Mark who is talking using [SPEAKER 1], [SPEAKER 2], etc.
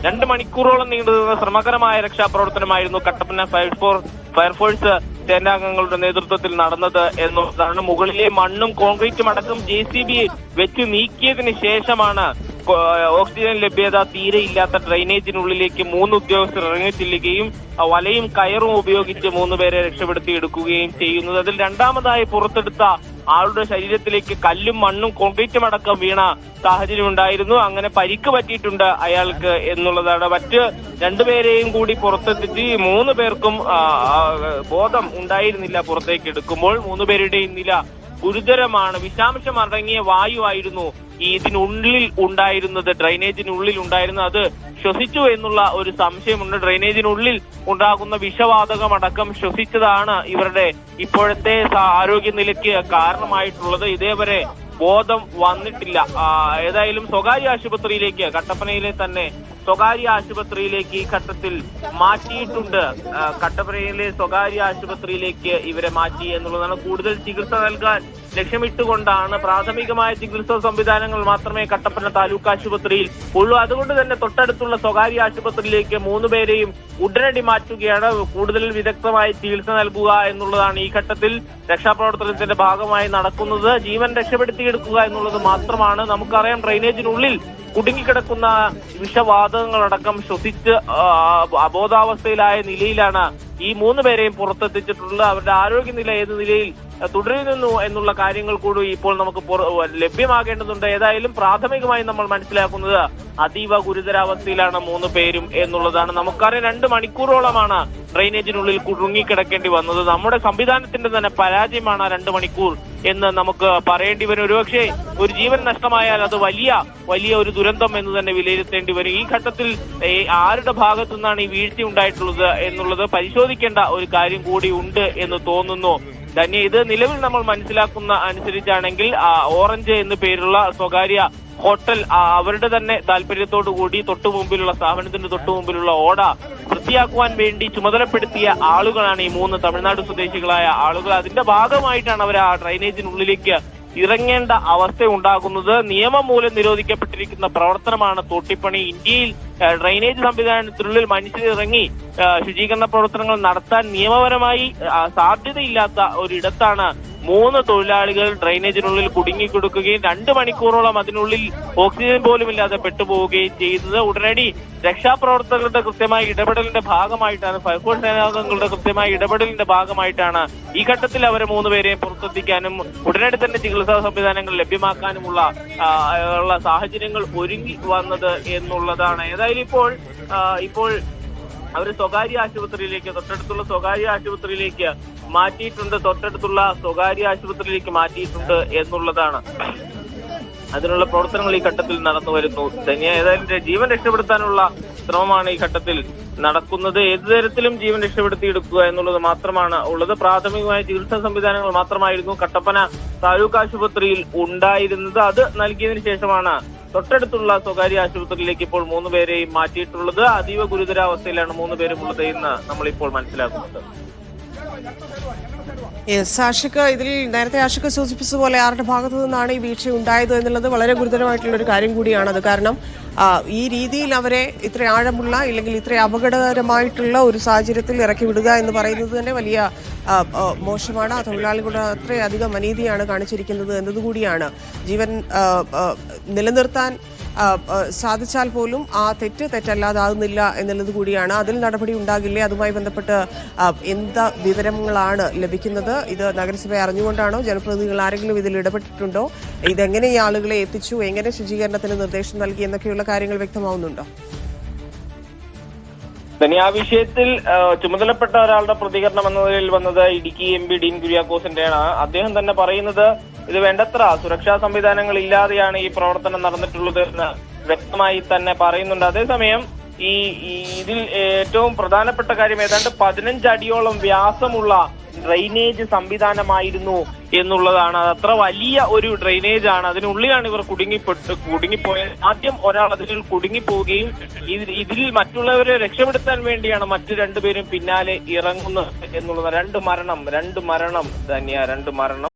[SPEAKER 1] 2 മണിക്കൂറോളം നീണ്ടുനിന്ന ശ്രമകരമായ രക്ഷാപ്രവർത്തനമായിരുന്നു കട്ടപ്പന ഫയർഫോഴ്സ് സേനാംഗങ്ങളുടെ നേതൃത്വത്തിൽ നടന്നത് എന്നുള്ളതാണ്. മുകളിലെ മണ്ണും കോൺക്രീറ്റും അടക്കം JCB വെച്ച് നീക്കിയതിന് ശേഷമാണ് ഓക്സിജൻ ലഭ്യത തീരെ ഇല്ലാത്ത ഡ്രെയിനേജിനുള്ളിലേക്ക് 3 ഉദ്യോഗസ്ഥർ ഇറങ്ങിച്ചെല്ലുകയും വലയും കയറും ഉപയോഗിച്ച് 3 പേരെ രക്ഷപ്പെടുത്തിയെടുക്കുകയും ചെയ്യുന്നത്. അതിൽ രണ്ടാമതായി പുറത്തെടുത്ത ആളുടെ ശരീരത്തിലേക്ക് കല്ലും മണ്ണും കോൺക്രീറ്റും അടക്കം വീണ സാഹചര്യം ഉണ്ടായിരുന്നു. അങ്ങനെ പരിക്ക് പറ്റിയിട്ടുണ്ട് അയാൾക്ക് എന്നുള്ളതാണ്. മറ്റ് 2 പേരെയും കൂടി പുറത്തെത്തിച്ച് 3 പേർക്കും ബോധം ഉണ്ടായിരുന്നില്ല. പുറത്തേക്ക് എടുക്കുമ്പോൾ 3 പേരുടെയും നില ഗുരുതരമാണ്. വിഷാംശം അടങ്ങിയ വായുവായിരുന്നു ഇതിനുള്ളിൽ ഉണ്ടായിരുന്നത്, ഡ്രൈനേജിനുള്ളിൽ ഉണ്ടായിരുന്നത്. അത് ശ്വസിച്ചു എന്നുള്ള ഒരു സംശയമുണ്ട്. ഡ്രൈനേജിനുള്ളിൽ ഉണ്ടാകുന്ന വിഷവാതകം അടക്കം ശ്വസിച്ചതാണ് ഇവരുടെ ഇപ്പോഴത്തെ ആരോഗ്യനിലയ്ക്ക് കാരണമായിട്ടുള്ളത്. ഇതേവരെ ബോധം വന്നിട്ടില്ല. ഏതായാലും സ്വകാര്യ ആശുപത്രിയിലേക്ക്, കട്ടപ്പനയിലെ തന്നെ സ്വകാര്യ ആശുപത്രിയിലേക്ക് ഈ ഘട്ടത്തിൽ മാറ്റിയിട്ടുണ്ട്. കട്ടപ്പനയിലെ സ്വകാര്യ ആശുപത്രിയിലേക്ക് ഇവരെ മാറ്റി എന്നുള്ളതാണ്. കൂടുതൽ ചികിത്സ നൽകാൻ ലക്ഷ്യമിട്ടുകൊണ്ടാണ്. പ്രാഥമികമായ ചികിത്സാ സംവിധാനങ്ങൾ മാത്രമേ കട്ടപ്പന താലൂക്ക് ആശുപത്രിയിൽ ഉള്ളൂ. അതുകൊണ്ട് തന്നെ തൊട്ടടുത്തുള്ള സ്വകാര്യ ആശുപത്രിയിലേക്ക് 3 പേരെയും ഉടനടി മാറ്റുകയാണ്. കൂടുതൽ വിദഗ്ധമായ ചികിത്സ നൽകുക എന്നുള്ളതാണ് ഈ ഘട്ടത്തിൽ രക്ഷാപ്രവർത്തനത്തിന്റെ ഭാഗമായി നടക്കുന്നത്. ജീവൻ രക്ഷപ്പെടുത്തിയെടുക്കുക എന്നുള്ളത് മാത്രമാണ്. നമുക്കറിയാം, ഡ്രെയിനേജിനുള്ളിൽ കുടുങ്ങിക്കിടക്കുന്ന വിഷവാതകങ്ങളടക്കം ശ്വസിച്ച് അബോധാവസ്ഥയിലായ നിലയിലാണ് ഈ 3 പേരെയും പുറത്തെത്തിച്ചിട്ടുള്ളത്. അവരുടെ ആരോഗ്യനില ഏത് നിലയിൽ തുടരുന്നു എന്നുള്ള കാര്യങ്ങൾ കൂടി ഇപ്പോൾ നമുക്ക് ലഭ്യമാകേണ്ടതുണ്ട്. ഏതായാലും പ്രാഥമികമായി നമ്മൾ മനസ്സിലാക്കുന്നത് അതീവ ഗുരുതരാവസ്ഥയിലാണ് 3 പേരും എന്നുള്ളതാണ്. നമുക്കറിയാം, 2 മണിക്കൂറോളമാണ് ഡ്രെയിനേജിനുള്ളിൽ കുടുങ്ങിക്കിടക്കേണ്ടി വന്നത്. നമ്മുടെ സംവിധാനത്തിന്റെ തന്നെ പരാജയമാണ് 2 മണിക്കൂർ എന്ന് നമുക്ക് പറയേണ്ടി വരും. ഒരുപക്ഷെ ഒരു ജീവൻ നഷ്ടമായാൽ അത് വലിയ ഒരു ദുരന്തം എന്ന് തന്നെ വിലയിരുത്തേണ്ടി വരും. ഈ ഘട്ടത്തിൽ ആരുടെ ഭാഗത്തു നിന്നാണ് ഈ വീഴ്ച ഉണ്ടായിട്ടുള്ളത് എന്നുള്ളത് പരിശോധിക്കേണ്ട ഒരു കാര്യം കൂടി ഉണ്ട് എന്ന് തോന്നുന്നു. തന്നെ ഇത് നിലവിൽ നമ്മൾ മനസ്സിലാക്കുന്ന അനുസരിച്ചാണെങ്കിൽ ഓറഞ്ച് എന്നു പേരുള്ള സ്വകാര്യ ഹോട്ടൽ അവരുടെ തന്നെ താല്പര്യത്തോടു കൂടി തൊട്ടുമുമ്പിലുള്ള സ്ഥാപനത്തിന്റെ തൊട്ടുമുമ്പിലുള്ള ഓട വൃത്തിയാക്കുവാൻ വേണ്ടി ചുമതലപ്പെടുത്തിയ ആളുകളാണ് ഈ 3 തമിഴ്നാട് സ്വദേശികളായ ആളുകൾ. അതിന്റെ ഭാഗമായിട്ടാണ് അവർ ആ ഡ്രൈനേജിനുള്ളിലേക്ക് ഇറങ്ങേണ്ട അവസ്ഥ ഉണ്ടാകുന്നത്. നിയമം മൂലം നിരോധിക്കപ്പെട്ടിരിക്കുന്ന പ്രവർത്തനമാണ് തോട്ടിപ്പണി. ഇന്ത്യയിൽ ഡ്രൈനേജ് സംവിധാനത്തിനുള്ളിൽ മനുഷ്യരിറങ്ങി ശുചീകരണ പ്രവർത്തനങ്ങൾ നടത്താൻ നിയമപരമായി സാധ്യതയില്ലാത്ത ഒരിടത്താണ് 3 തൊഴിലാളികൾ ഡ്രൈനേജിനുള്ളിൽ കുടുങ്ങിക്കൊടുക്കുകയും 2 മണിക്കൂറോളം അതിനുള്ളിൽ ഓക്സിജൻ പോലും ഇല്ലാതെ പെട്ടുപോവുകയും ചെയ്യുന്നത്. ഉടനടി രക്ഷാപ്രവർത്തകരുടെ കൃത്യമായ ഇടപെടലിന്റെ ഭാഗമായിട്ടാണ്, ഫയർഫോഴ്സ് സേനാംഗങ്ങളുടെ കൃത്യമായ ഇടപെടലിന്റെ ഭാഗമായിട്ടാണ് ഈ ഘട്ടത്തിൽ അവരെ 3 പേരെയും പുറത്തെത്തിക്കാനും ഉടനടി തന്നെ ചികിത്സാ സംവിധാനങ്ങൾ ലഭ്യമാക്കാനുമുള്ള സാഹചര്യങ്ങൾ ഒരുങ്ങി വന്നത് എന്നുള്ളതാണ്. ഏതായാലും ഇപ്പോൾ അവർ സ്വകാര്യ ആശുപത്രിയിലേക്ക്, തൊട്ടടുത്തുള്ള സ്വകാര്യ ആശുപത്രിയിലേക്ക് മാറ്റിയിട്ടുണ്ട് എന്നുള്ളതാണ്. അതിനുള്ള പ്രവർത്തനങ്ങൾ ഈ ഘട്ടത്തിൽ നടന്നു വരുന്നു. ഏതായാലും ജീവൻ രക്ഷപ്പെടുത്താനുള്ള ശ്രമമാണ് ഈ ഘട്ടത്തിൽ നടക്കുന്നത്. ഏതു തരത്തിലും ജീവൻ രക്ഷപ്പെടുത്തിയെടുക്കുക എന്നുള്ളത് മാത്രമാണ് ഉള്ളത്. പ്രാഥമികമായ ചികിത്സാ സംവിധാനങ്ങൾ മാത്രമായിരുന്നു കട്ടപ്പന താലൂക്ക് ആശുപത്രിയിൽ ഉണ്ടായിരുന്നത്. അത് നൽകിയതിനു ശേഷമാണ് തൊട്ടടുത്തുള്ള സ്വകാര്യ ആശുപത്രിയിലേക്ക് ഇപ്പോൾ 3 പേരെയും മാറ്റിയിട്ടുള്ളത്. അതീവ ഗുരുതരാവസ്ഥയിലാണ് 3 പേരും ഉള്ളത് എന്ന് നമ്മളിപ്പോൾ മനസ്സിലാക്കുന്നത്.
[SPEAKER 2] ആഷിഖ്, ഇതിൽ നേരത്തെ ആഷിഖ് സൂചിപ്പിച്ചതുപോലെ ആരുടെ ഭാഗത്തു നിന്നാണ് ഈ വീഴ്ച ഉണ്ടായത് എന്നുള്ളത് വളരെ ഗുരുതരമായിട്ടുള്ള ഒരു കാര്യം കൂടിയാണത്. കാരണം ഈ രീതിയിൽ അവരെ ഇത്ര ആഴമുള്ള ഇല്ലെങ്കിൽ ഇത്ര അപകടകരമായിട്ടുള്ള ഒരു സാഹചര്യത്തിൽ ഇറക്കി വിടുക എന്ന് പറയുന്നത് തന്നെ വലിയ മോശമാണ്. ആ തൊഴിലാളികളുടെ അത്രയധികം അനീതിയാണ് കാണിച്ചിരിക്കുന്നത് എന്നതുകൂടിയാണ്. ജീവൻ നിലനിർത്താൻ സാധിച്ചാൽ പോലും ആ തെറ്റല്ലാതാകുന്നില്ല എന്നുള്ളത് കൂടിയാണ്. അതിൽ നടപടി ഉണ്ടാകില്ലേ? അതുമായി ബന്ധപ്പെട്ട് എന്ത് വിവരങ്ങളാണ് ലഭിക്കുന്നത്? ഇത് നഗരസഭ അറിഞ്ഞുകൊണ്ടാണോ? ജനപ്രതിനിധികൾ ആരെങ്കിലും ഇതിൽ ഇടപെട്ടിട്ടുണ്ടോ? ഇതെങ്ങനെ ഈ ആളുകളെ എത്തിച്ചു? എങ്ങനെ ശുചീകരണത്തിന് നിർദ്ദേശം നൽകി എന്നൊക്കെയുള്ള കാര്യങ്ങൾ വ്യക്തമാവുന്നുണ്ടോ?
[SPEAKER 1] ആ വിഷയത്തിൽ ചുമതലപ്പെട്ട ഒരാളുടെ പ്രതികരണം എന്ന നിലയിൽ വന്നത് ഇടുക്കി MP ഡീൻ കുര്യാക്കോസിന്റെയാണ്. അദ്ദേഹം തന്നെ പറയുന്നത് ഇത് വേണ്ടത്ര സുരക്ഷാ സംവിധാനങ്ങൾ ഇല്ലാതെയാണ് ഈ പ്രവർത്തനം നടന്നിട്ടുള്ളത് എന്ന് വ്യക്തമായി തന്നെ പറയുന്നുണ്ട്. അതേസമയം ഇതിൽ ഏറ്റവും പ്രധാനപ്പെട്ട കാര്യം ഏതാണ്ട് 15 അടിയോളം വ്യാസമുള്ള ഡ്രെയിനേജ് സംവിധാനമായിരുന്നു എന്നുള്ളതാണ്. അത് അത്ര വലിയ ഒരു ഡ്രെയിനേജ് ആണ്. അതിനുള്ളിലാണ് ഇവർ കുടുങ്ങിപ്പോയത്. ആദ്യം ഒരാൾ അതിൽ കുടുങ്ങിപ്പോവുകയും ഇതിൽ മറ്റുള്ളവരെ രക്ഷപ്പെടുത്താൻ വേണ്ടിയാണ് മറ്റു 2 പേരും പിന്നാലെ ഇറങ്ങുന്നത് എന്നുള്ളത്. 2 മരണം തന്നെയാ. 2 മരണം.